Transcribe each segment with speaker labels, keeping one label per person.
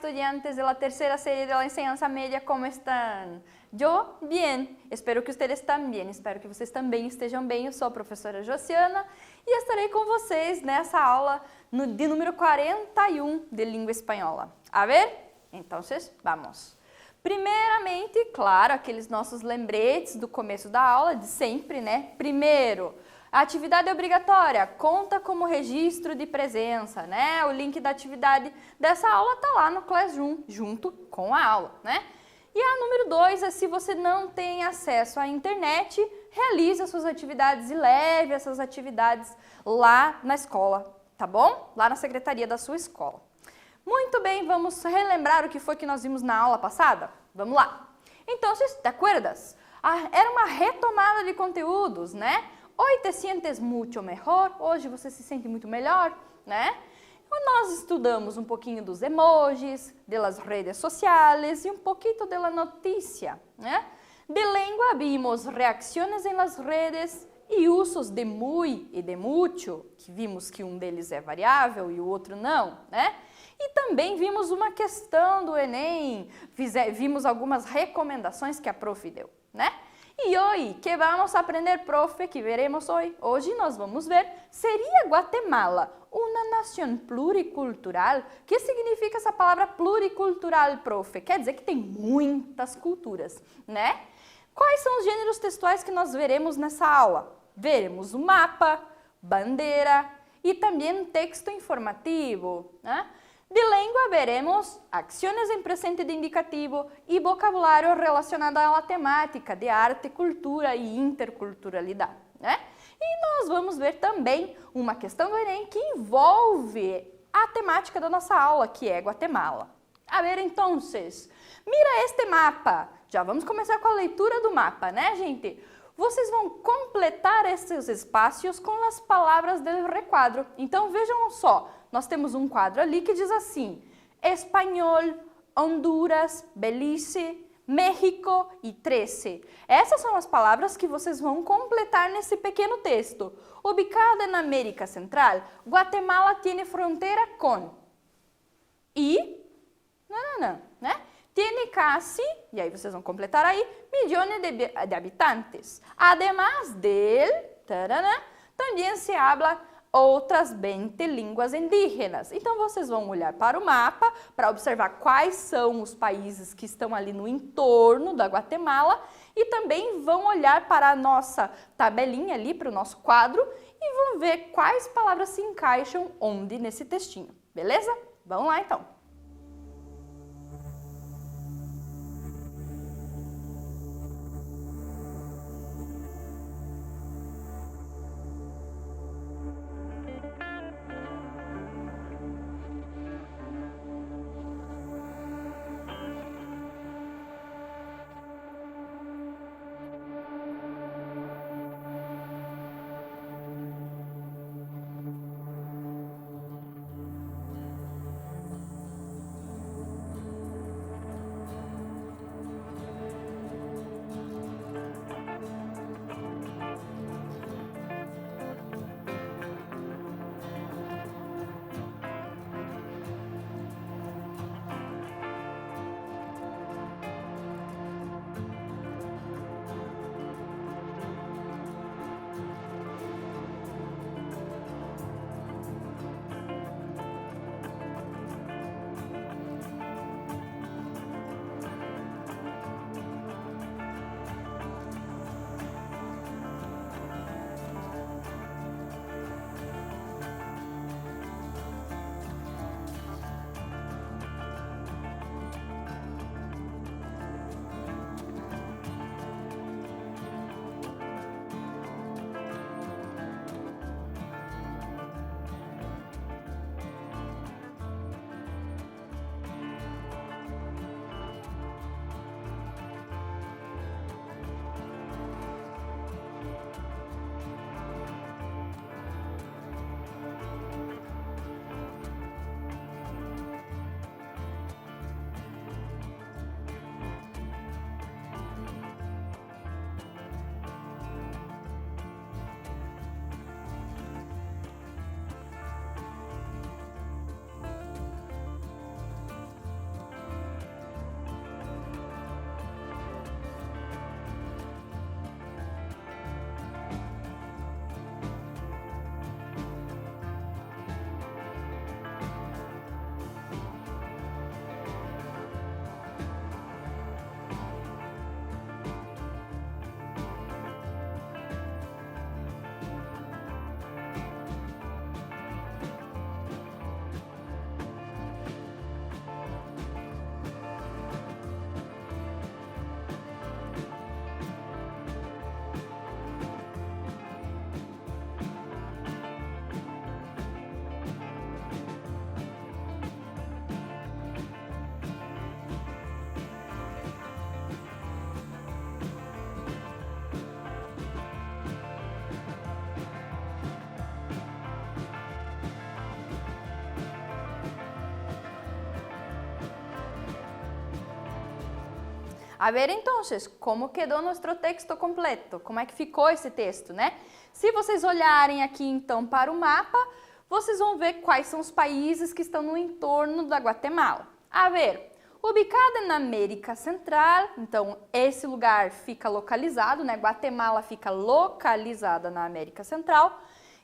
Speaker 1: estudiantes de la tercera serie de la enseñanza media, ¿cómo están? Yo, bien. Espero que vocês também. Espero que vocês também estejam bem. Eu sou a professora Josiana e estarei com vocês nessa aula de número 41 de língua espanhola. A ver? Então, vamos. Primeiramente, claro, aqueles nossos lembretes do começo da aula, de sempre, né? Primeiro, a atividade obrigatória conta como registro de presença, né? O link da atividade dessa aula tá lá no Classroom, junto com a aula, né? E a número 2 é se você não tem acesso à internet, realize as suas atividades e leve essas atividades lá na escola, tá bom? Lá na secretaria da sua escola. Muito bem, vamos relembrar o que foi que nós vimos na aula passada? Vamos lá. Então, ¿te acuerdas? Era uma retomada de conteúdos, né? Hoy te sientes mucho mejor, hoje você se sente muito melhor, né? Nós estudamos um pouquinho dos emojis, das redes sociais e um pouquinho da notícia, né? De lengua vimos reacciones en las redes e usos de muy e de mucho, que vimos que um deles é variável e o outro não, né? E também vimos uma questão do Enem, vimos algumas recomendações que a prof deu, né? E hoje, que vamos aprender, profe, que veremos hoje? Hoje nós vamos ver, seria Guatemala uma nação pluricultural? O que significa essa palavra pluricultural, profe? Quer dizer que tem muitas culturas, né? Quais são os gêneros textuais que nós veremos nessa aula? Veremos o mapa, bandeira e também texto informativo, né? De língua, veremos ações em presente de indicativo e vocabulário relacionado à temática de arte, cultura e interculturalidade, né? E nós vamos ver também uma questão do Enem que envolve a temática da nossa aula, que é Guatemala. A ver, então, mira este mapa. Já vamos começar com a leitura do mapa, né, gente? Vocês vão completar esses espaços com as palavras do requadro. Então, vejam só, nós temos um quadro ali que diz assim, Espanhol, Honduras, Belize, México e 13. Essas são as palavras que vocês vão completar nesse pequeno texto. Ubicada na América Central, Guatemala tem fronteira com... né? Tiene casi, e aí vocês vão completar aí, milhões de habitantes. Además del, também se habla outras 20 línguas indígenas. Então, vocês vão olhar para o mapa para observar quais são os países que estão ali no entorno da Guatemala e também vão olhar para a nossa tabelinha ali, para o nosso quadro e vão ver quais palavras se encaixam onde nesse textinho, beleza? Vamos lá, então. A ver, então, como quedou nosso texto completo? Como é que ficou esse texto, né? Se vocês olharem aqui, então, para o mapa, vocês vão ver quais são os países que estão no entorno da Guatemala. A ver, ubicada na América Central, então esse lugar fica localizado, né? Guatemala fica localizada na América Central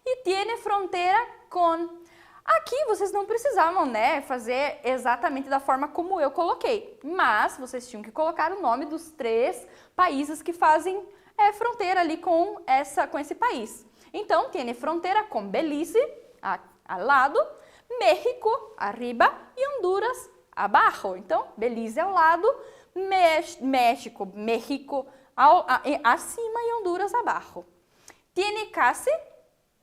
Speaker 1: e tem fronteira com... Aqui vocês não precisavam, né, fazer exatamente da forma como eu coloquei, mas vocês tinham que colocar o nome dos 3 países que fazem fronteira ali com esse país. Então, tem fronteira com Belize, ao lado, México, arriba, e Honduras, abaixo. Então, Belize ao lado, México acima e Honduras abaixo. Tem quase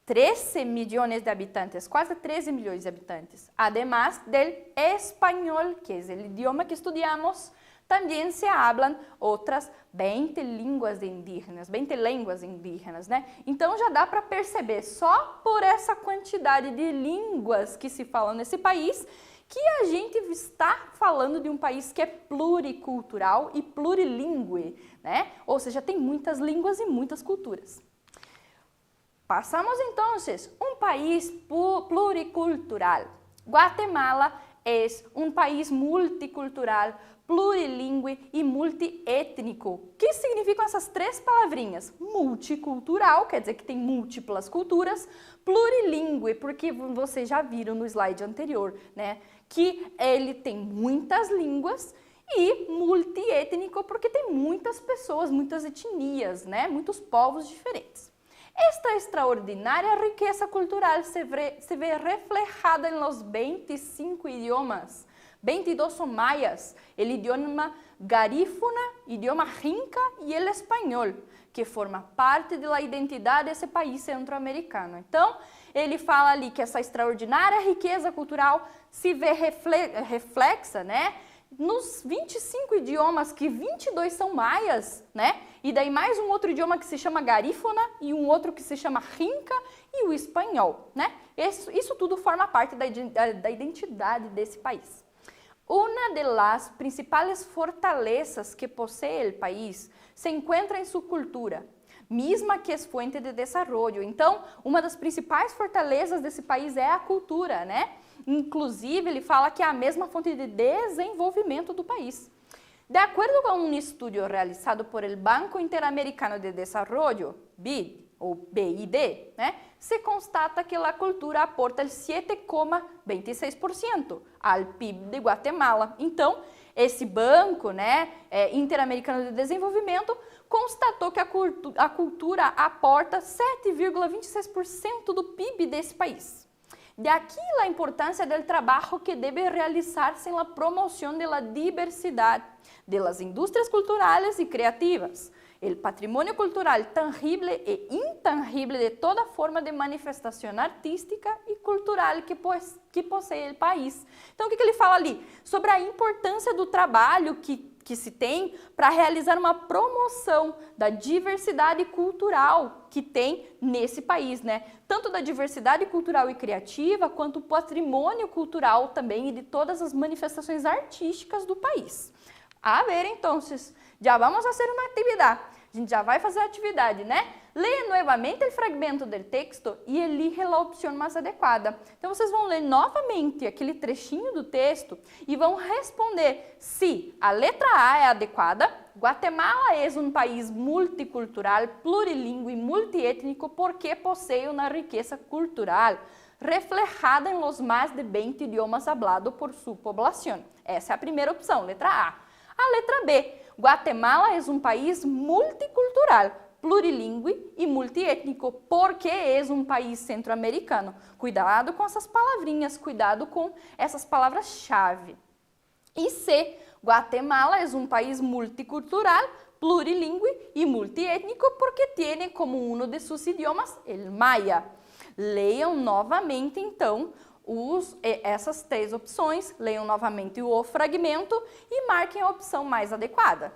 Speaker 1: 13 milhões de habitantes, quase 13 milhões de habitantes. Además del espanhol, que é o idioma que estudamos, também se hablan outras 20 línguas indígenas, né? Então já dá para perceber, só por essa quantidade de línguas que se falam nesse país, que a gente está falando de um país que é pluricultural e plurilingüe, né? Ou seja, tem muitas línguas e muitas culturas. Passamos então um país pluricultural. Guatemala é um país multicultural, plurilingüe e multiétnico. O que significam essas 3 palavrinhas? Multicultural, quer dizer que tem múltiplas culturas, plurilingüe, porque vocês já viram no slide anterior, né, que ele tem muitas línguas, e multiétnico, porque tem muitas pessoas, muitas etnias, né, muitos povos diferentes. Esta extraordinária riqueza cultural se ve reflejada en los 25 idiomas. 22 son mayas, el idioma garífuna, idioma jinca y el español, que forma parte da identidade desse país centro-americano. Então, ele fala ali que essa extraordinária riqueza cultural se vê reflexa, né, nos 25 idiomas, que 22 são maias, né? E daí mais um outro idioma que se chama garífona e um outro que se chama jinca e o espanhol, né? Isso tudo forma parte da identidade desse país. Uma das principais fortalezas que possui o país se encontra em sua cultura, mesma que é fonte de desenvolvimento. Então, uma das principais fortalezas desse país é a cultura, né? Inclusive, ele fala que é a mesma fonte de desenvolvimento do país. De acordo com um estudo realizado por el Banco Interamericano de Desarrollo, BID, ou BID, né, se constata que a cultura aporta 7,26% ao PIB de Guatemala. Então, esse banco, né, Interamericano de Desenvolvimento constatou que a cultura aporta 7,26% do PIB desse país. De aqui a importância do trabalho que deve realizar-se na promoção da diversidade das indústrias culturais e criativas, o patrimônio cultural tangível e intangível de toda forma de manifestação artística e cultural que possui o país. Então, o que ele fala ali? Sobre a importância do trabalho que se tem para realizar uma promoção da diversidade cultural que tem nesse país, né? Tanto da diversidade cultural e criativa, quanto o patrimônio cultural também e de todas as manifestações artísticas do país. A ver, então, já vamos fazer uma atividade. A gente já vai fazer a atividade, né? Leia novamente o fragmento do texto e elige a opção mais adequada. Então, vocês vão ler novamente aquele trechinho do texto e vão responder se a letra A é adequada. Guatemala é um país multicultural, plurilingüe e multiétnico porque possui uma riqueza cultural reflejada em los mais de 20 idiomas hablados por sua população. Essa é a primeira opção, letra A. A letra B. Guatemala é um país multicultural, plurilingüe e multiétnico, porque é um país centro-americano. Cuidado com essas palavrinhas, cuidado com essas palavras-chave. E C. Guatemala é um país multicultural, plurilingüe e multiétnico, porque tem como um de seus idiomas o maya. Leiam novamente, então, essas 3 opções, leiam novamente o fragmento e marquem a opção mais adequada.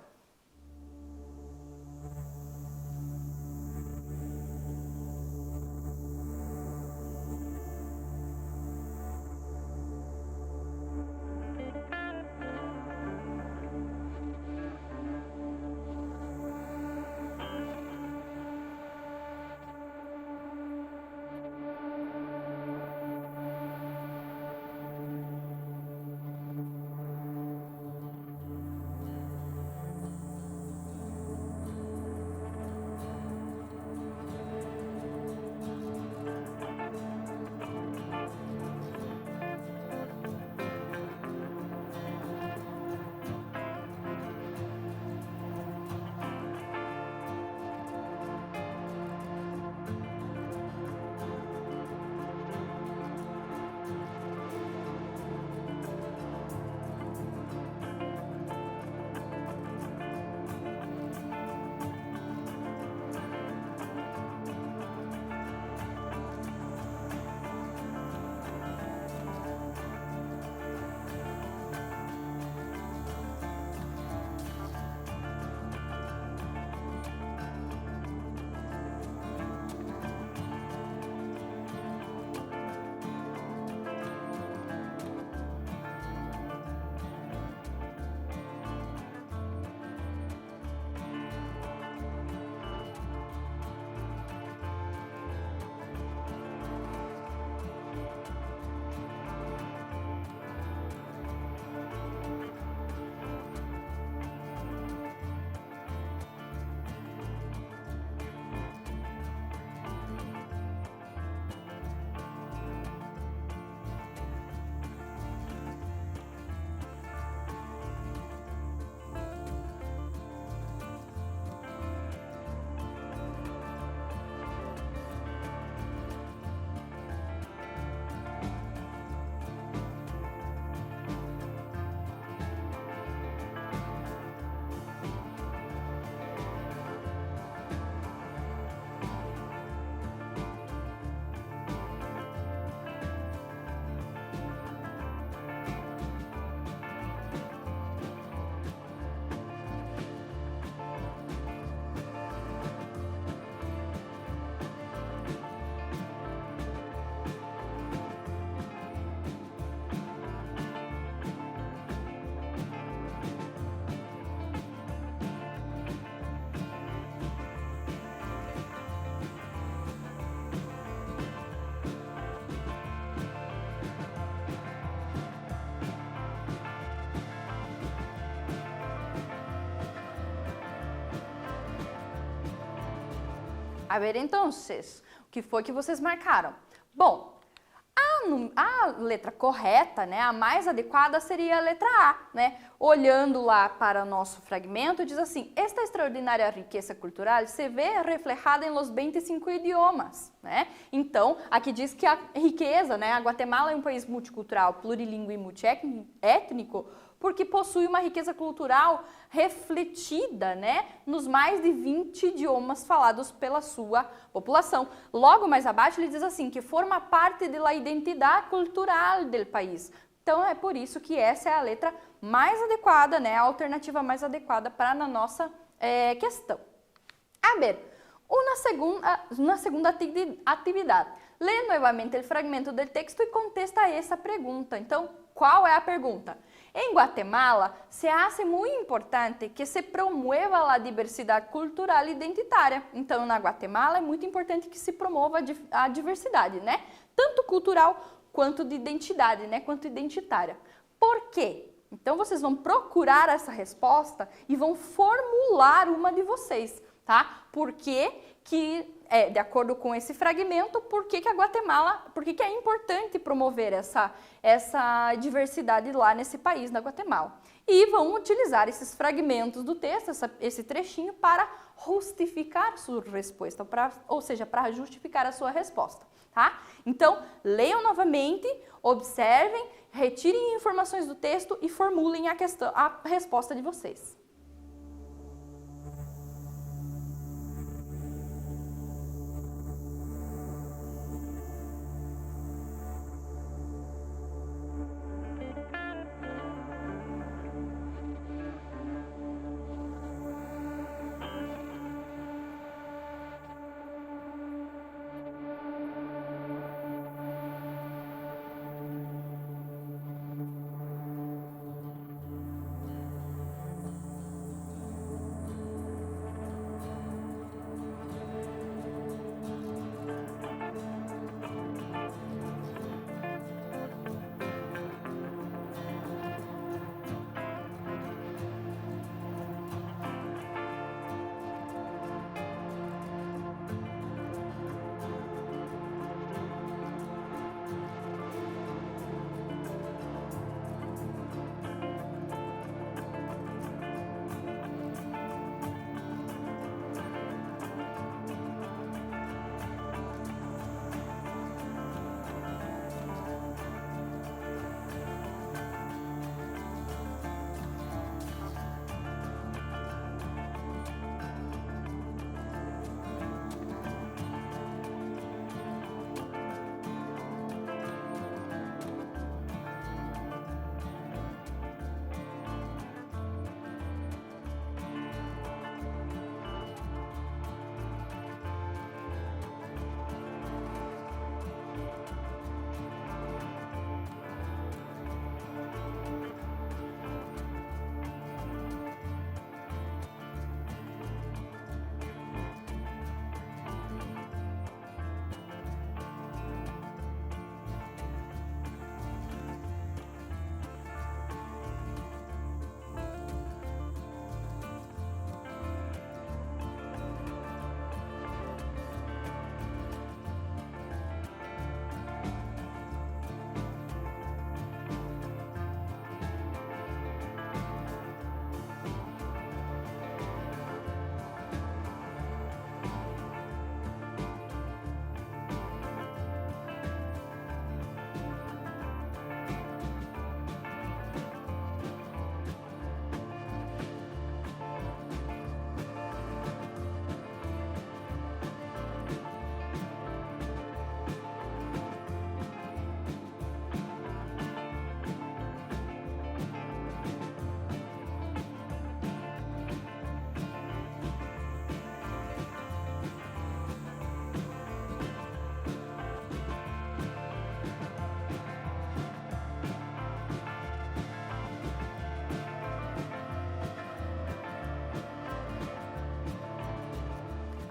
Speaker 1: A ver, então, o que foi que vocês marcaram? Bom, a letra correta, né, a mais adequada seria a letra A, né? Olhando lá para o nosso fragmento, diz assim: esta extraordinária riqueza cultural se vê reflejada em los 25 idiomas, né? Então, aqui diz que a riqueza, né, a Guatemala é um país multicultural, plurilingüe e multiétnico, porque possui uma riqueza cultural refletida, né, nos mais de 20 idiomas falados pela sua população. Logo mais abaixo ele diz assim, que forma parte da identidade cultural do país. Então é por isso que essa é a letra mais adequada, né, a alternativa mais adequada para a nossa questão. A ver, una segunda atividade. Lê novamente o fragmento do texto e contesta essa pergunta. Então, qual é a pergunta? Em Guatemala, se hace muito importante que se promueva a diversidade cultural e identitária. Então, na Guatemala, é muito importante que se promova a diversidade, né? Tanto cultural quanto de identidade, né? Quanto identitária. Por quê? Então, vocês vão procurar essa resposta e vão formular uma de vocês, tá? Por que de acordo com esse fragmento, por que é importante promover essa diversidade lá nesse país, na Guatemala. E vão utilizar esses fragmentos do texto, esse trechinho, para justificar sua resposta, ou seja, para justificar a sua resposta, tá? Então, leiam novamente, observem, retirem informações do texto e formulem a resposta de vocês.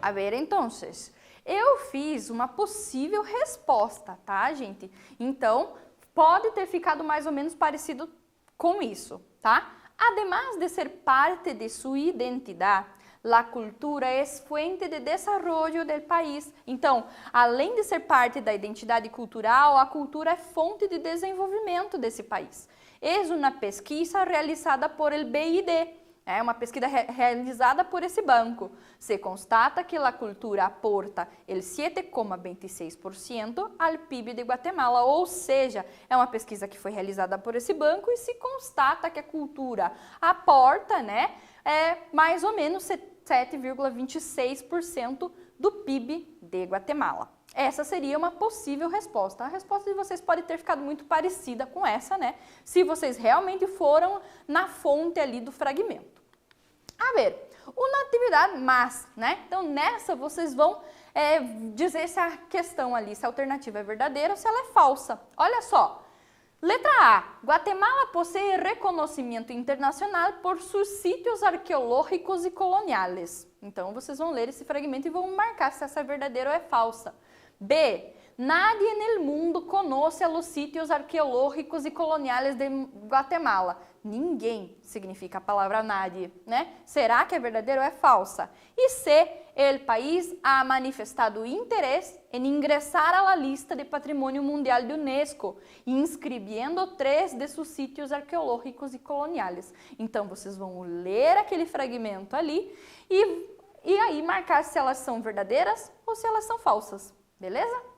Speaker 1: A ver, então, eu fiz uma possível resposta, tá, gente? Então, pode ter ficado mais ou menos parecido com isso, tá? Además de ser parte de sua identidade, La cultura é fuente de desarrollo del país. Então, além de ser parte da identidade cultural, a cultura é fonte de desenvolvimento desse país. É uma pesquisa realizada por el BID, é uma pesquisa realizada por esse banco. Se constata que a cultura aporta el 7,26% ao PIB de Guatemala, ou seja, é uma pesquisa que foi realizada por esse banco e se constata que a cultura aporta, mais ou menos 7,26% do PIB de Guatemala. Essa seria uma possível resposta. A resposta de vocês pode ter ficado muito parecida com essa, se vocês realmente foram na fonte ali do fragmento. A ver, uma atividade mais, Então, nessa vocês vão dizer se a questão ali, se a alternativa é verdadeira ou se ela é falsa. Olha só. Letra A. Guatemala possui reconhecimento internacional por seus sítios arqueológicos e coloniais. Então, vocês vão ler esse fragmento e vão marcar se essa é verdadeira ou é falsa. B. Nadie no mundo conoce os sítios arqueológicos e coloniais de Guatemala. Ninguém significa a palavra nadie, Será que é verdadeiro ou é falsa? E C. El país ha manifestado interesse em ingressar à lista de Patrimônio Mundial de Unesco, inscrevendo 3 de seus sítios arqueológicos e coloniais. Então, vocês vão ler aquele fragmento ali e aí marcar se elas são verdadeiras ou se elas são falsas. Beleza?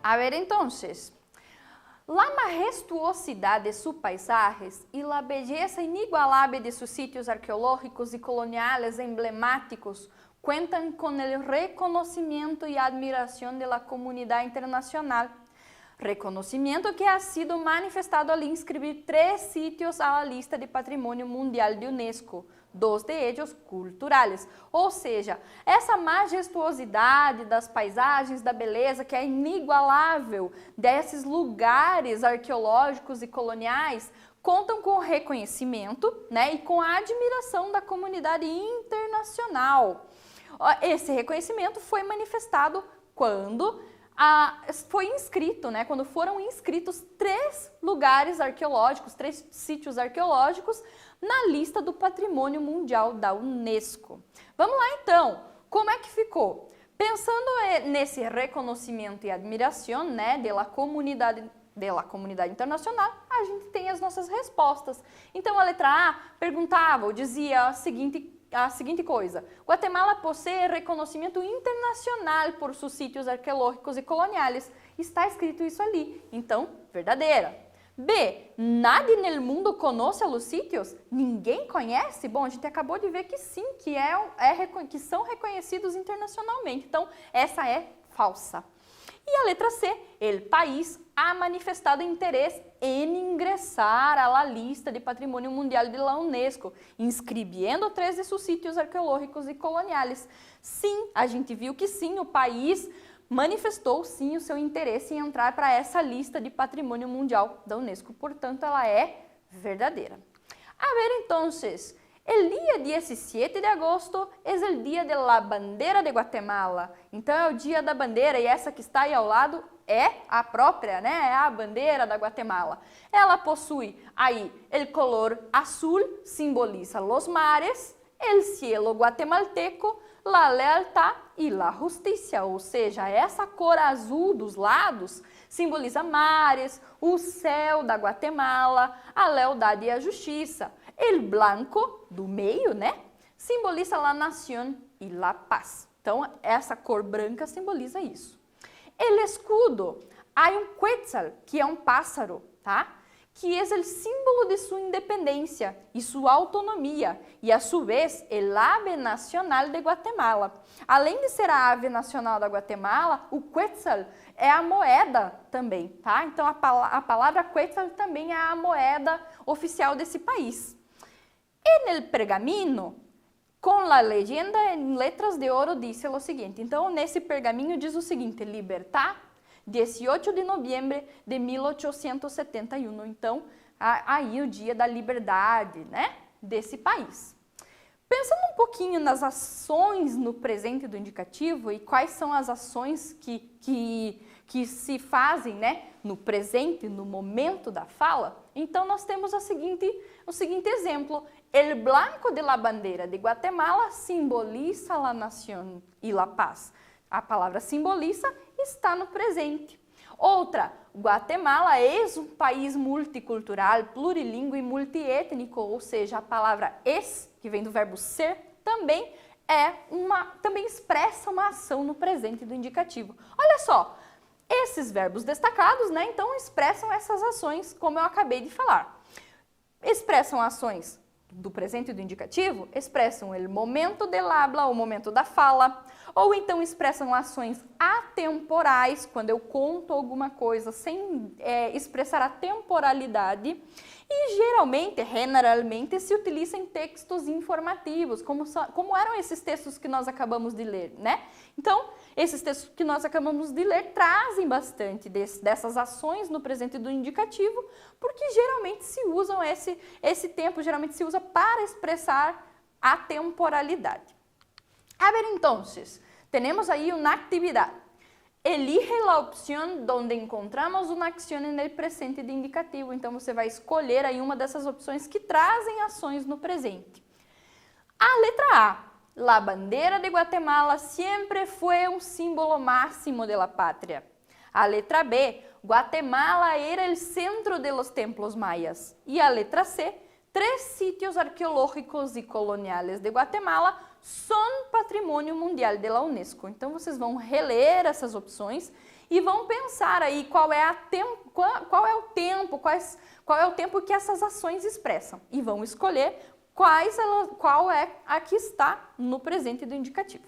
Speaker 1: A ver, entonces, la majestuosidad de sus paisajes y la belleza inigualable de sus sitios arqueológicos y coloniales emblemáticos cuentan con el reconocimiento y admiración de la comunidad internacional. Reconocimiento que ha sido manifestado al inscribir 3 sitios a la lista de Patrimonio Mundial de UNESCO, 2 de ellos culturales. Ou seja, essa majestuosidade das paisagens, da beleza que é inigualável desses lugares arqueológicos e coloniais, contam com o reconhecimento, né, e com a admiração da comunidade internacional. Esse reconhecimento foi manifestado quando foi inscrito, né, quando foram inscritos 3 lugares arqueológicos, 3 sítios arqueológicos na lista do Patrimônio Mundial da Unesco. Vamos lá então, como é que ficou? Pensando nesse reconhecimento e admiração, né, da comunidade internacional, a gente tem as nossas respostas. Então a letra A perguntava ou dizia a seguinte coisa: Guatemala possui reconhecimento internacional por seus sítios arqueológicos e coloniais. Está escrito isso ali, então verdadeira. B, nadie no mundo conhece os sítios? Ninguém conhece? Bom, a gente acabou de ver que sim, que são reconhecidos internacionalmente, então essa é falsa. E a letra C, o país ha manifestado interesse em ingressar à lista de Patrimônio Mundial de la Unesco, inscrevendo 3 de seus sítios arqueológicos e coloniais. Sim, a gente viu que sim, o país manifestou sim o seu interesse em entrar para essa lista de Patrimônio Mundial da Unesco, portanto ela é verdadeira. A ver, então, o dia 17 de agosto é o dia de la bandeira de Guatemala. Então é o dia da bandeira e essa que está aí ao lado é a própria, né? É a bandeira da Guatemala. Ela possui aí o color azul, simboliza los mares, el cielo guatemalteco, la lealtad e la justicia, ou seja, essa cor azul dos lados simboliza mares, o céu da Guatemala, a lealdade e a justiça. El blanco, do meio, né, simboliza la nación e la paz. Então, essa cor branca simboliza isso. El escudo, há quetzal, que é um pássaro, tá? Que é o símbolo de sua independência e sua autonomia, e a sua vez, el ave nacional de Guatemala. Além de ser a ave nacional da Guatemala, o quetzal é a moeda também, tá? Então, a palavra quetzal também é a moeda oficial desse país. E no pergaminho, com a legenda em letras de ouro, diz o seguinte. Então, nesse pergaminho diz o seguinte: Libertad, 18 de novembro de 1871. Então, aí o dia da liberdade, né, desse país. Pensando um pouquinho nas ações no presente do indicativo e quais são as ações que se fazem, né, no presente, no momento da fala, então nós temos o seguinte exemplo. El blanco de la bandeira de Guatemala simboliza la nación y la paz. A palavra simboliza está no presente. Outra, Guatemala é um país multicultural, plurilingüe e multiétnico, ou seja, a palavra que vem do verbo ser, também expressa uma ação no presente do indicativo. Olha só, esses verbos destacados, né, então expressam essas ações, como eu acabei de falar. Expressam ações do presente do indicativo, expressam o momento del habla, o momento da fala, ou então expressam ações atemporais, quando eu conto alguma coisa sem expressar a temporalidade, e generalmente se utiliza em textos informativos, como eram esses textos que nós acabamos de ler, né? Então, esses textos que nós acabamos de ler trazem bastante dessas ações no presente do indicativo, porque geralmente se usam esse tempo, geralmente se usa para expressar a temporalidade. A ver, então, temos aí uma atividade. Elige a opção onde encontramos uma ação no presente de indicativo. Então, você vai escolher aí uma dessas opções que trazem ações no presente. A letra A. La bandeira de Guatemala sempre foi um símbolo máximo de la patria. A letra B. Guatemala era o centro de los templos mayas. E a letra C. 3 sítios arqueológicos e coloniais de Guatemala são Patrimônio Mundial de la Unesco. Então, vocês vão reler essas opções e vão pensar aí qual é o tempo que essas ações expressam. E vão escolher qual é a que está no presente do indicativo.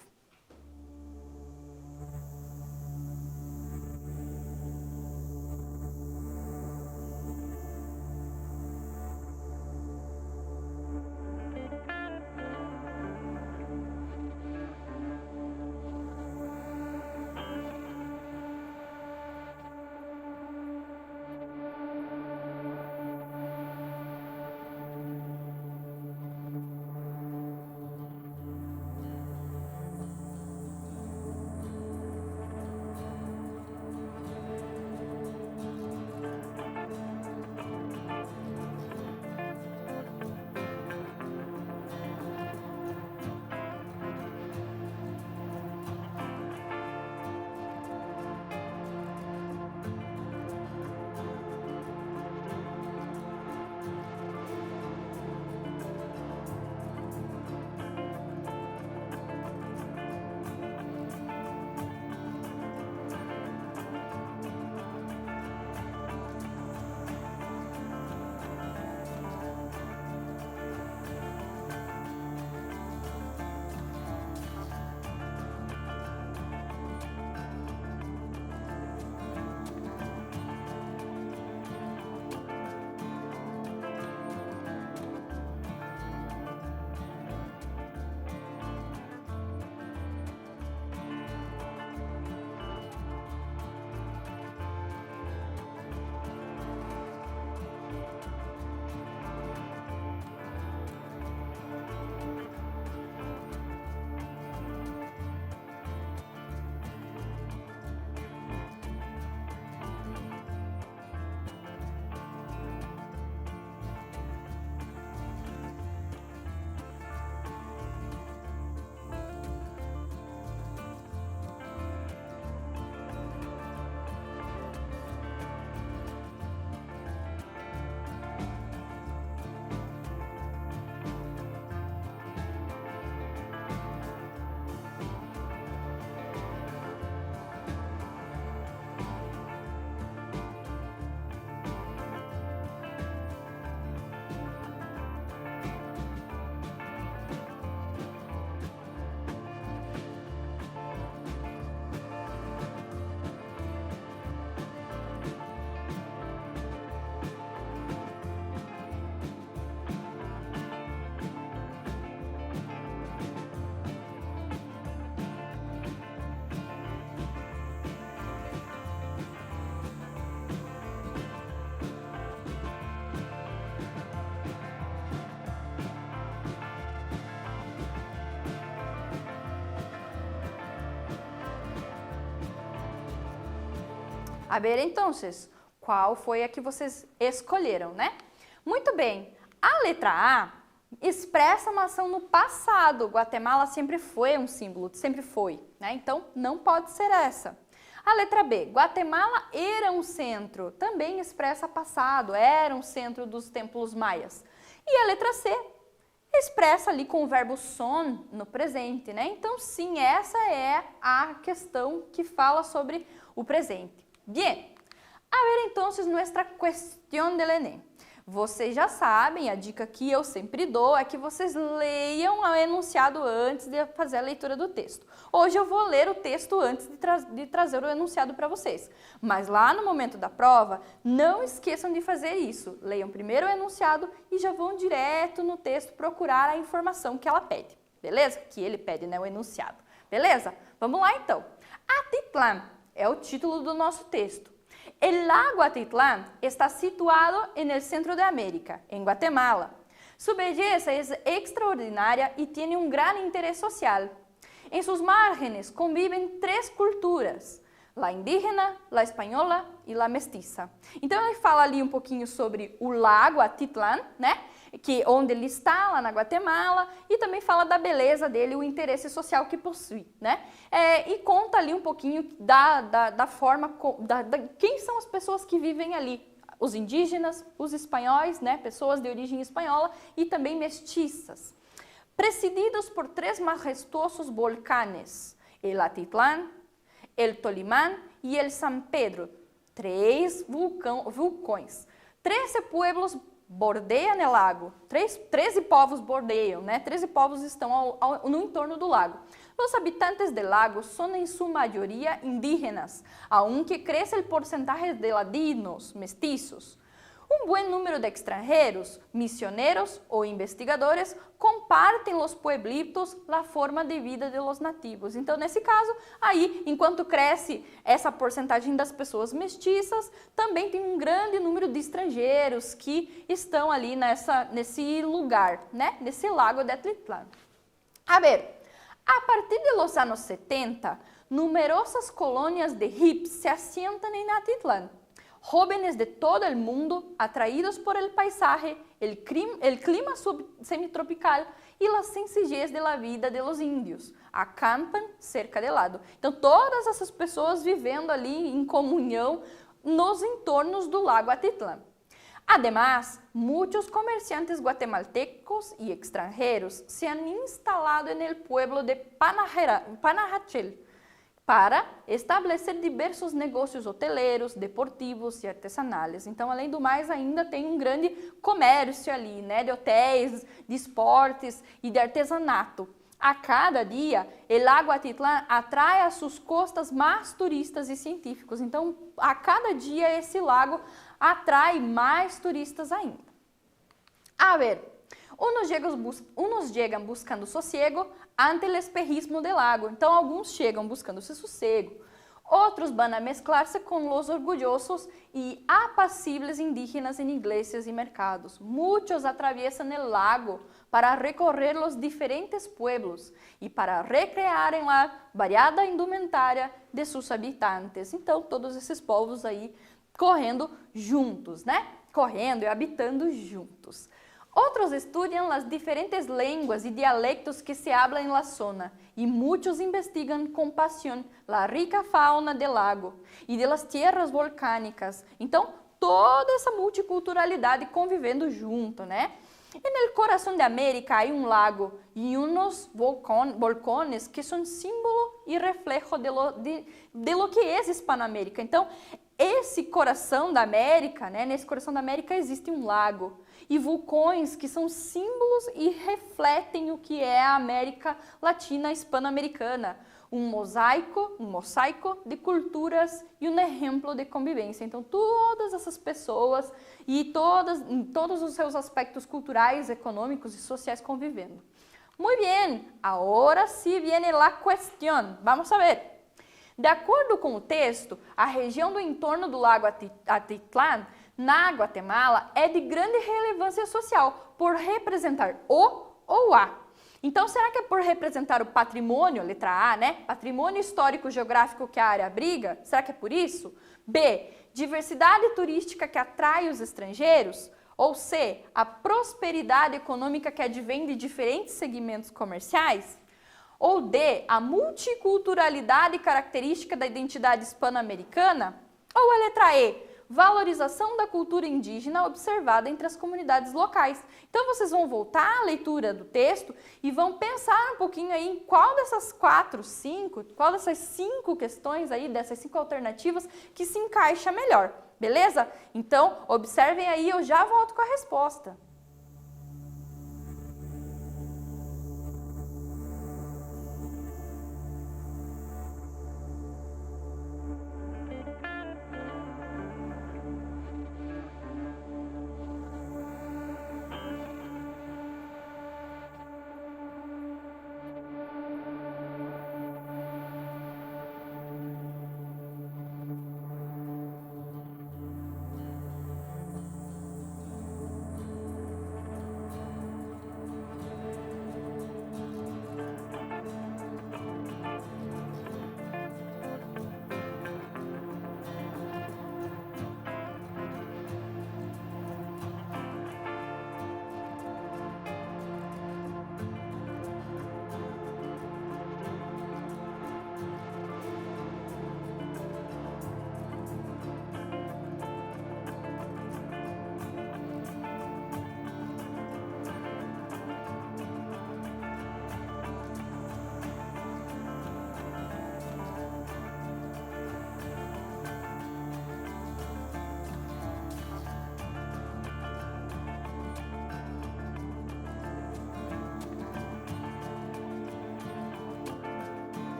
Speaker 1: A ver, então, qual foi a que vocês escolheram, né? Muito bem. A letra A expressa uma ação no passado. Guatemala sempre foi um símbolo, sempre foi, né? Então, não pode ser essa. A letra B, Guatemala era um centro, também expressa passado, era um centro dos templos maias. E a letra C, expressa ali com o verbo son no presente, né? Então, sim, essa é a questão que fala sobre o presente. Bien, a ver, então, nossa questão del Enem. Vocês já sabem, a dica que eu sempre dou é que vocês leiam o enunciado antes de fazer a leitura do texto. Hoje eu vou ler o texto antes de trazer o enunciado para vocês. Mas lá no momento da prova, não esqueçam de fazer isso. Leiam primeiro o enunciado e já vão direto no texto procurar a informação que ela pede. Beleza? Que ele pede, né? O enunciado. Beleza? Vamos lá então. Atitlán é o título do nosso texto. El lago Atitlán está situado en el centro de América, en Guatemala. Su belleza es extraordinaria y tiene un gran interés social. En sus márgenes conviven tres culturas, la indígena, la espanhola e la mestiça. Então ele fala ali um pouquinho sobre o lago Atitlán, né? Onde ele está, lá na Guatemala, e também fala da beleza dele, o interesse social que possui, né? E conta ali um pouquinho da forma, quem são as pessoas que vivem ali, os indígenas, os espanhóis, né? Pessoas de origem espanhola e também mestiças. Presididos por três majestuosos volcanes, el Atitlán, el Tolimán e el San Pedro, três vulcões. 13 pueblos bordeiam o lago, 13 povos bordeiam, né? 13 povos estão no entorno do lago. Os habitantes do lago são em sua maioria indígenas, aunque cresce o porcentaje de ladinos, mestiços. Um bom número de extranjeros, misioneros ou investigadores compartem os pueblitos a forma de vida de los nativos. Então, nesse caso, aí, enquanto cresce essa porcentagem das pessoas mestiças, também tem um grande número de estrangeiros que estão ali nesse lugar, né? Nesse lago de Atitlán. A ver, a partir de los anos 70, numerosas colônias de hippies se assentam em Atitlán. Jóvenes de todo el mundo, atraídos por el paisaje, el clima semitropical e la sencillez de la vida de los índios, acampam cerca del lago. Então, todas essas pessoas vivendo ali em comunhão nos entornos do lago Atitlán. Además, muchos comerciantes guatemaltecos y extranjeros se han instalado en el pueblo de Panajachel, para estabelecer diversos negócios hoteleiros, deportivos e artesanais. Então, além do mais, ainda tem um grande comércio ali, né, de hotéis, de esportes e de artesanato. A cada dia, o lago Atitlán atrai a suas costas mais turistas e científicos. Então, a cada dia, esse lago atrai mais turistas ainda. A ver, unos llegan buscando sossego ante el espejismo del lago. Então, alguns chegam buscando esse sossego. Outros van a mezclar-se com los orgulhosos e apacibles indígenas em iglesias e mercados. Muitos atraviesan el lago para recorrer los diferentes pueblos e para recrearem la variada indumentária de seus habitantes. Então, todos esses povos aí correndo juntos, né? Correndo e habitando juntos. Outros estudam as diferentes línguas e dialectos que se hablan en la zona e muitos investigam com paixão a rica fauna do lago e de las tierras volcânicas. Então, toda essa multiculturalidade convivendo junto, né? En el corazón de América hay un lago y unos volcanes que son símbolo y reflejo de lo que es Hispanoamérica. Então, esse coração da América, né? Nesse coração da América existe um lago e vulcões que são símbolos e refletem o que é a América Latina hispano-americana. Um mosaico de culturas e um exemplo de convivência. Então, todas essas pessoas e todos os seus aspectos culturais, econômicos e sociais convivendo. Muito bem, agora sí viene la cuestión. Vamos a ver. De acordo com o texto, a região do entorno do lago Atitlán, na Guatemala, é de grande relevância social por representar o ou a. Então, será que é por representar o patrimônio, letra A, né? Patrimônio histórico-geográfico que a área abriga? Será que é por isso? B, diversidade turística que atrai os estrangeiros? Ou C, a prosperidade econômica que advém de diferentes segmentos comerciais? Ou D, a multiculturalidade característica da identidade hispano-americana? Ou a letra E, valorização da cultura indígena observada entre as comunidades locais? Então vocês vão voltar à leitura do texto e vão pensar um pouquinho aí em qual dessas qual dessas 5 questões aí, dessas 5 alternativas que se encaixa melhor, beleza? Então observem aí, eu já volto com a resposta.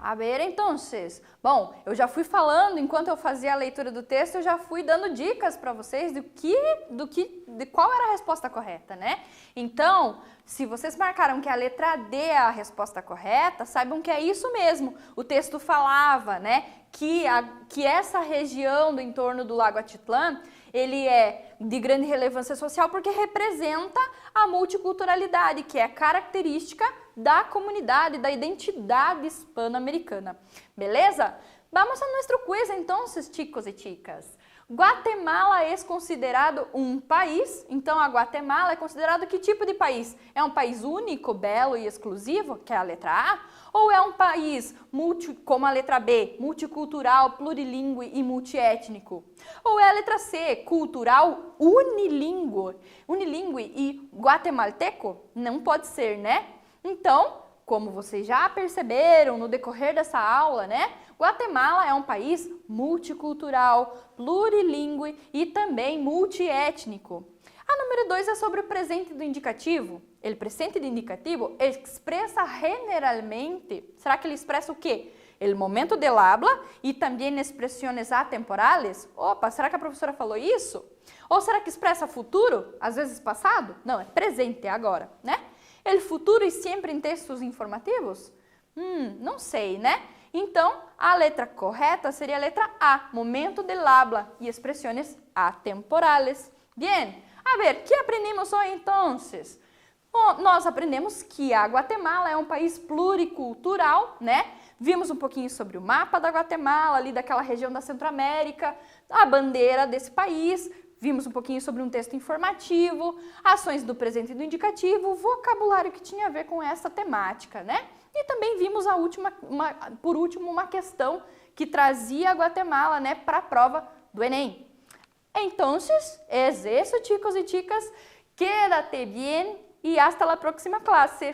Speaker 1: A ver, então, bom, eu já fui falando, enquanto eu fazia a leitura do texto, eu já fui dando dicas para vocês de qual era a resposta correta, né? Então, se vocês marcaram que a letra D é a resposta correta, saibam que é isso mesmo. O texto falava, né, que essa região do entorno do Lago Atitlán, ele é de grande relevância social porque representa a multiculturalidade, que é característica da comunidade, da identidade hispano-americana. Beleza? Vamos a nosso quiz, então, chicos e chicas. Guatemala é considerado um país, então a Guatemala é considerado que tipo de país? É um país único, belo e exclusivo, que é a letra A? Ou é um país, como a letra B, multicultural, plurilingüe e multiétnico? Ou é a letra C, cultural, unilingüe e guatemalteco? Não pode ser, né? Então, como vocês já perceberam no decorrer dessa aula, né? Guatemala é um país multicultural, plurilingüe e também multiétnico. A número 2 é sobre o presente do indicativo. O presente do indicativo expressa generalmente, será que ele expressa o quê? O momento del habla e também expressões atemporales? Opa, será que a professora falou isso? Ou será que expressa futuro, às vezes passado? Não, é presente agora, né? El futuro e sempre em textos informativos? Não sei, né? Então, a letra correta seria a letra A, momento del habla e expressões atemporales. Bien, a ver, que aprendemos hoje então? Bom, nós aprendemos que a Guatemala é um país pluricultural, né? Vimos um pouquinho sobre o mapa da Guatemala, ali daquela região da Centro-América, a bandeira desse país. Vimos um pouquinho sobre um texto informativo, ações do presente e do indicativo, vocabulário que tinha a ver com essa temática, né? E também vimos por último, uma questão que trazia a Guatemala, né, para a prova do Enem. Então, é isso, chicos e chicas. Quédate bien e hasta la próxima clase.